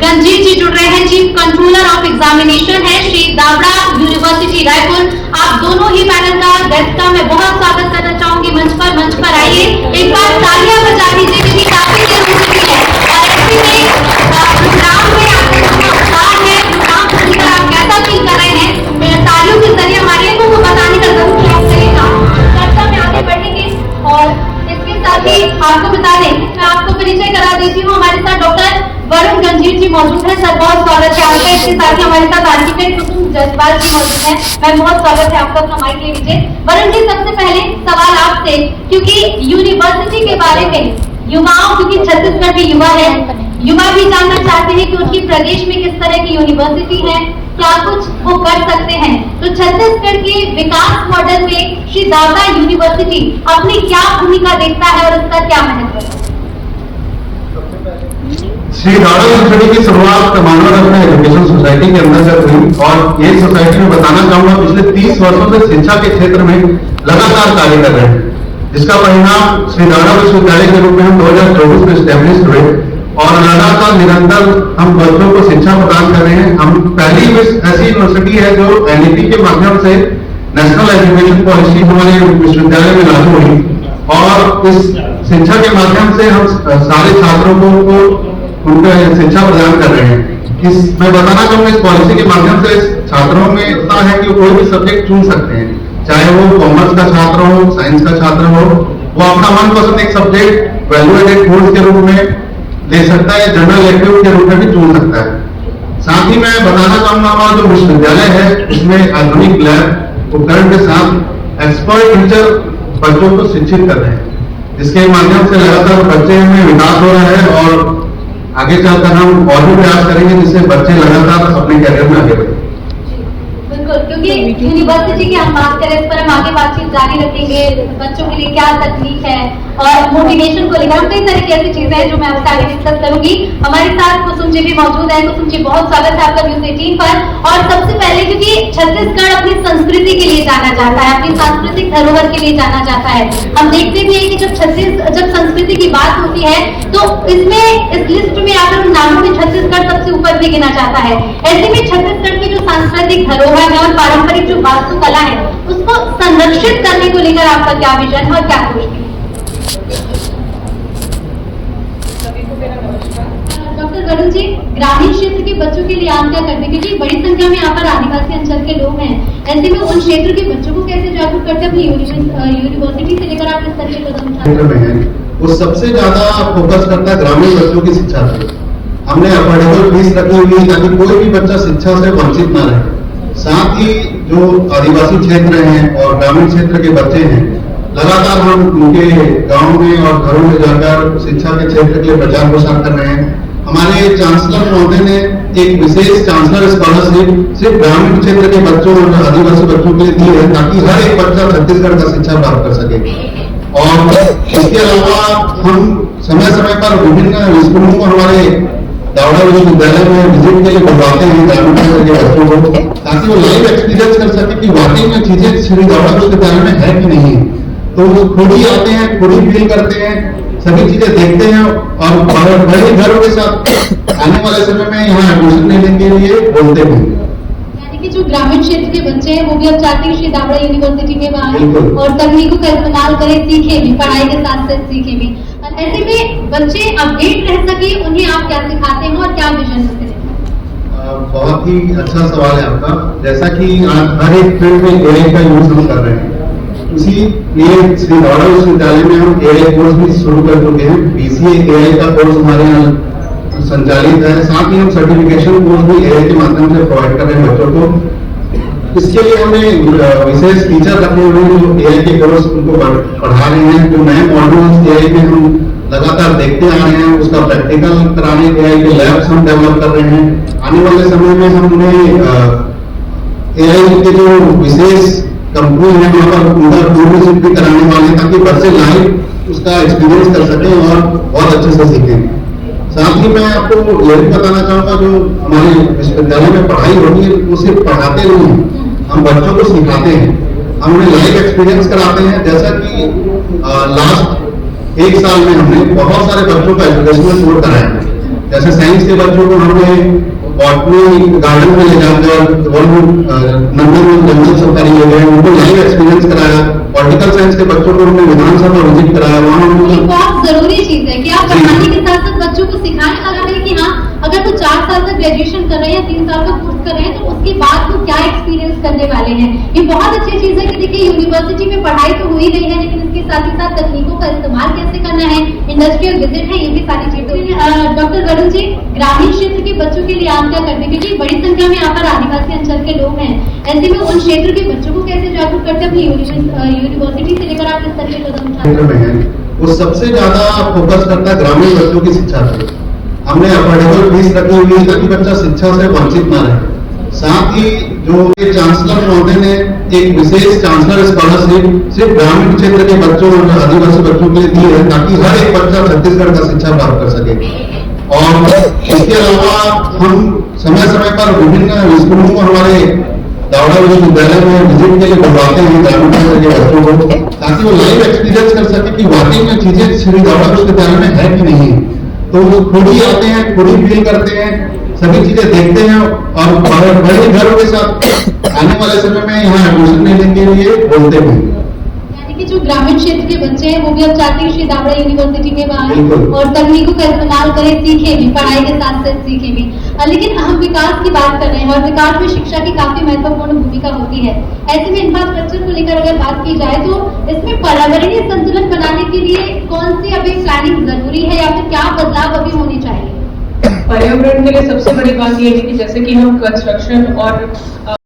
गंजीर जी जुड़ रहे हैं, चीफ कंट्रोलर ऑफ एग्जामिनेशन है श्री दावड़ा यूनिवर्सिटी रायपुर। आप दोनों ही पैनल का गेस्ट का मैं बहुत स्वागत करना चाहूंगी। मंच पर आइए, एक बार तालियां बजा दीजिए क्योंकि काफी जरूरी है। और ऐसे में प्रोग्राम में आपका जो उत्साह है, प्रोग्राम को लेकर आप कैसा फील कर रहे हैं, मेरे तालियों के जरिए हमारे लोगों को बताने का जरूर प्रयास करेगा। चर्चा में आगे बढ़ेंगे और इसके साथ ही आपको बता दें, मैं आपको परिचय करा देती हूँ। हमारे साथ डॉक्टर वरुण गंजीर जी मौजूद है। सर बहुत स्वागत है आपका। इसके साथ ही हमारे साथ आर्किटेक्ट कुसुम जसवाल जी मौजूद है। मैं बहुत स्वागत है आपका अपना माइक ले लीजिए। वरुण जी, सबसे पहले सवाल आपसे, क्योंकि यूनिवर्सिटी के बारे में युवाओं, क्योंकि छत्तीसगढ़ के युवा है, युवा भी जानना चाहते हैं कि उनकी प्रदेश में किस तरह की यूनिवर्सिटी है, क्या कुछ वो कर सकते हैं। तो छत्तीसगढ़ के विकास मॉडल में श्री दावड़ा यूनिवर्सिटी अपनी क्या भूमिका देखता है और उसका क्या महत्व है? श्री दावड़ा यूनिवर्सिटी की शुरुआत मानव रत्न एजुकेशन सोसाइटी के अंदर जब हुई, और ये सोसाइटी में बताना चाहूंगा पिछले 30 वर्षों से शिक्षा के क्षेत्र में लगातार कार्य कर रहे हैं, जिसका परिणाम श्री दावड़ा विश्वविद्यालय के रूप में हम 2024 में स्टैब्लिश हुए और लगातार निरंतर हम बच्चों को शिक्षा प्रदान कर रहे हैं। हम पहली ऐसी यूनिवर्सिटी है जो एनईपी के माध्यम से नेशनल एजुकेशन पॉलिसी हमारे विश्वविद्यालय में लागू हुई, और इस शिक्षा के माध्यम से हम सारे छात्रों को उनको शिक्षा प्रदान कर रहे हैं। मैं बताना चाहूंगा, इस पॉलिसी के माध्यम से छात्रों में इतना है कि कोई भी सब्जेक्ट चुन सकते हैं, चाहे वो कॉमर्स का छात्र हो, साइंस का छात्र हो, वो अपना मनपसंद एक सब्जेक्ट वैल्यू एडेड कोर्स के रूप में ले सकता है, जनरल इलेक्टिव के रूप में भी चुन सकता है। साथ ही मैं बताना चाहूंगा, हमारा जो विश्वविद्यालय है उसमें आधुनिक लैब उपकरण के साथ एक्सपर्ट टीचर बच्चों को शिक्षित कर रहे हैं, जिसके माध्यम से लगातार बच्चे में विकास हो रहा है और आगे चलकर हम और भी प्रयास करेंगे जिससे बच्चे लगातार अपने करियर में आगे बढ़े। बिल्कुल, क्योंकि यूनिवर्सिटी की हम बात करें, इस पर हम आगे बातचीत जारी रखेंगे। बच्चों के लिए क्या तकनीक है और मोटिवेशन को लेकर कई तरह की ऐसी चीजें हैं जो मैं आपसे आगे डिस्कस करूंगी। हमारे साथ कुसुम जी भी मौजूद है। कुसुम जी, बहुत स्वागत है आपका न्यूज़ 18 पर। और सबसे पहले, क्योंकि छत्तीसगढ़ अपनी संस्कृति के लिए जाना जाता है, अपनी सांस्कृतिक धरोहर के लिए जाना जाता है। हम देखते भी हैं कि जब संस्कृति की बात होती है तो इसमें, इस लिस्ट में अगर उन नामों में छत्तीसगढ़ सबसे ऊपर भी गिना जाता है। ऐसे में छत्तीसगढ़ की जो सांस्कृतिक धरोहर है और पारंपरिक जो वास्तुकला है उसको संरक्षित करने को लेकर आपका क्या विजन और क्या कोशिश है? डॉक्टर वरुण जी, ग्रामीण क्षेत्र के बच्चों के लिए आप क्या करते हैं, क्योंकि बड़ी संख्या में यहाँ पर आदिवासी अंचल के लोग हैं, ऐसे में उन क्षेत्र के बच्चों को कैसे जागरूक करते हैं? अपनी यूनिवर्सिटी से लेकर आप इस तरह के कदम उठाते हैं? वो सबसे ज्यादा फोकस करता है ग्रामीण बच्चों की शिक्षा पे। हमने अफोर्डेबल फीस रखी हुई है ताकि कोई भी बच्चा शिक्षा से वंचित न रहे। साथ ही जो आदिवासी क्षेत्र हैं और ग्रामीण क्षेत्र के बच्चे हैं, लगातार हम उनके गांव में और घरों में जाकर शिक्षा के क्षेत्र के लिए प्रचार प्रसार कर रहे हैं। हमारे चांसलर महोदय ने एक विशेष चांसलर स्कॉलरशिप सिर्फ ग्रामीण क्षेत्र के बच्चों और आदिवासी बच्चों के लिए दी है ताकि हर एक बच्चा छत्तीसगढ़ का शिक्षा प्राप्त कर सके। और इसके अलावा हम समय समय पर विभिन्न स्कूलों को हमारे दावड़ा विश्वविद्यालय में विजिट के लिए बुलवाते हैं ग्रामीण क्षेत्र के बच्चों को, ताकि वो लाइव एक्सपीरियंस कर सके कि वाकई में चीजें श्री दावड़ा विश्वविद्यालय में है कि नहीं। तो वो खुद ही आते हैं, खुद ही फील करते हैं, सभी चीजें देखते हैं और बड़े घरों के साथ आने वाले समय में यहाँ एडमिशन लेने के लिए बोलते हैं। यानी कि जो ग्रामीण क्षेत्र के बच्चे हैं वो भी अब चाहते हैं श्री दावड़ा यूनिवर्सिटी में आए और तकनीकों का इस्तेमाल करें, सीखे भी, पढ़ाई के साथ साथ सीखे भी। ऐसे में बच्चे अपडेट रह सके, उन्हें आप क्या सिखाते हैं और क्या विजन रखते हैं? बहुत ही अच्छा सवाल है आपका। जैसा कि आज हर एक फील्ड में एआई का यूज हम कर रहे हैं, उसी लिए श्री दावड़ा विश्वविद्यालय में हम एआई कोर्स भी शुरू कर चुके हैं। बीसीए एआई का कोर्स हमारे यहाँ संचालित है। साथ ही हम सर्टिफिकेशन कोर्स भी एआई के माध्यम से प्रोवाइड कर रहे हैं बच्चों को। इसके लिए हमने विशेष टीचर रखे हुए हैं जो एआई के कोर्स उनको पढ़ा रहे हैं। जो नए मॉड्यूल्स एआई में हम लगातार देखते आ रहे हैं, उसका प्रैक्टिकल कराने एआई के लैब्स हम डेवलप कर रहे हैं। आने वाले समय में हमने एआई के जो विशेष कंपनी है वहाँ पर उनका टूर्नामेंट भी कराने वाले, ताकि बच्चे लाइव उसका एक्सपीरियंस कर सकें और बहुत अच्छे से सीखें। साथ ही मैं आपको ये भी बताना चाहूंगा, जो हमारे विश्वविद्यालय में पढ़ाई होती है वो सिर्फ पढ़ाते नहीं, हम बच्चों को सिखाते हैं, हम उन्हें लाइव एक्सपीरियंस कराते हैं। जैसा कि लास्ट 1 साल में हमने बहुत सारे बच्चों का एजुकेशनल टूर कराया है। जैसे साइंस के बच्चों को हमने बॉटनी गार्डन में ले जाकर नंदनवन जंगल सफारी ले गए, उनको लाइव एक्सपीरियंस कराया। पॉलिटिकल साइंस के बच्चों को हमने विधानसभा विजिट कराया, वहाँ ये बहुत जरूरी चीज है कि आप जी। पढ़ाने के साथ साथ बच्चों को सिखाएं अगर है कि हाँ, अगर वो 4 साल तक ग्रेजुएशन कर रहे हैं या 3 साल का कोर्स कर रहे हैं तो उसके बाद वो क्या एक्सपीरियंस करने वाले हैं। ये बहुत अच्छी चीज है कि देखिए यूनिवर्सिटी में पढ़ाई तो हुई नहीं है, लेकिन इसके साथ ही साथ तकनीकों का इस्तेमाल कैसे करना है, इंडस्ट्रियल विजिट है, ये भी सारी चीजें। डॉक्टर वरुण जी, ग्रामीण क्षेत्र के बच्चों के लिए आप क्या करते हैं, क्योंकि बड़ी संख्या में यहाँ पर आदिवासी अंचल के लोग हैं, ऐसे में उन क्षेत्र के बच्चों को कैसे जागरूक करते हैं अपनी यूनिवर्सिटी से लेकर आप इस तरह के कदम उठाते क्षेत्र में है, वो सबसे ज्यादा फोकस करता है ग्रामीण बच्चों की शिक्षा पे। हमने अफोर्डेबल फीस रखी हुई है ताकि बच्चा शिक्षा से वंचित न रहे। साथ ही जो चांसलर महोदय ने एक विशेष चांसलर स्कॉलरशिप सिर्फ ग्रामीण क्षेत्र के बच्चों और आदिवासी बच्चों के लिए दी है, ताकि हर एक बच्चा छत्तीसगढ़ का शिक्षा प्राप्त कर सके। और इसके अलावा हम समय समय पर विभिन्न स्कूलों को हमारे दावड़ा विश्वविद्यालय में विजिट के लिए बुलवाते हैं ग्रामीण क्षेत्र के बच्चों को, ताकि वो लाइव एक्सपीरियंस कर सके कि वाकई में चीजें श्री दावड़ा विश्वविद्यालय में है कि नहीं। तो वो खुद ही आते हैं, खुद ही फील करते हैं, सभी चीजें देखते हैं और बड़े गर्व के साथ आने वाले समय में यहाँ एडमिशन लेने के लिए बोलते हैं। यानी कि जो ग्रामीण क्षेत्र के बच्चे हैं वो भी अब चाहते हैं श्री दावड़ा यूनिवर्सिटी में आए बिल्कुल। और तकनीकों का इस्तेमाल करें, सीखे भी, पढ़ाई के साथ साथ सीखे भी। लेकिन हम विकास की बात कर रहे हैं और विकास में शिक्षा की काफी महत्वपूर्ण भूमिका होती है। ऐसे में इंफ्रास्ट्रक्चर को लेकर अगर बात की जाए तो इसमें पर्यावरणीय संतुलन बनाने के लिए कौन सी अभी प्लानिंग जरूरी है या फिर क्या बदलाव अभी होने चाहिए? पर्यावरण के लिए सबसे बड़ी बात ये है कि जैसे कि हम कंस्ट्रक्शन और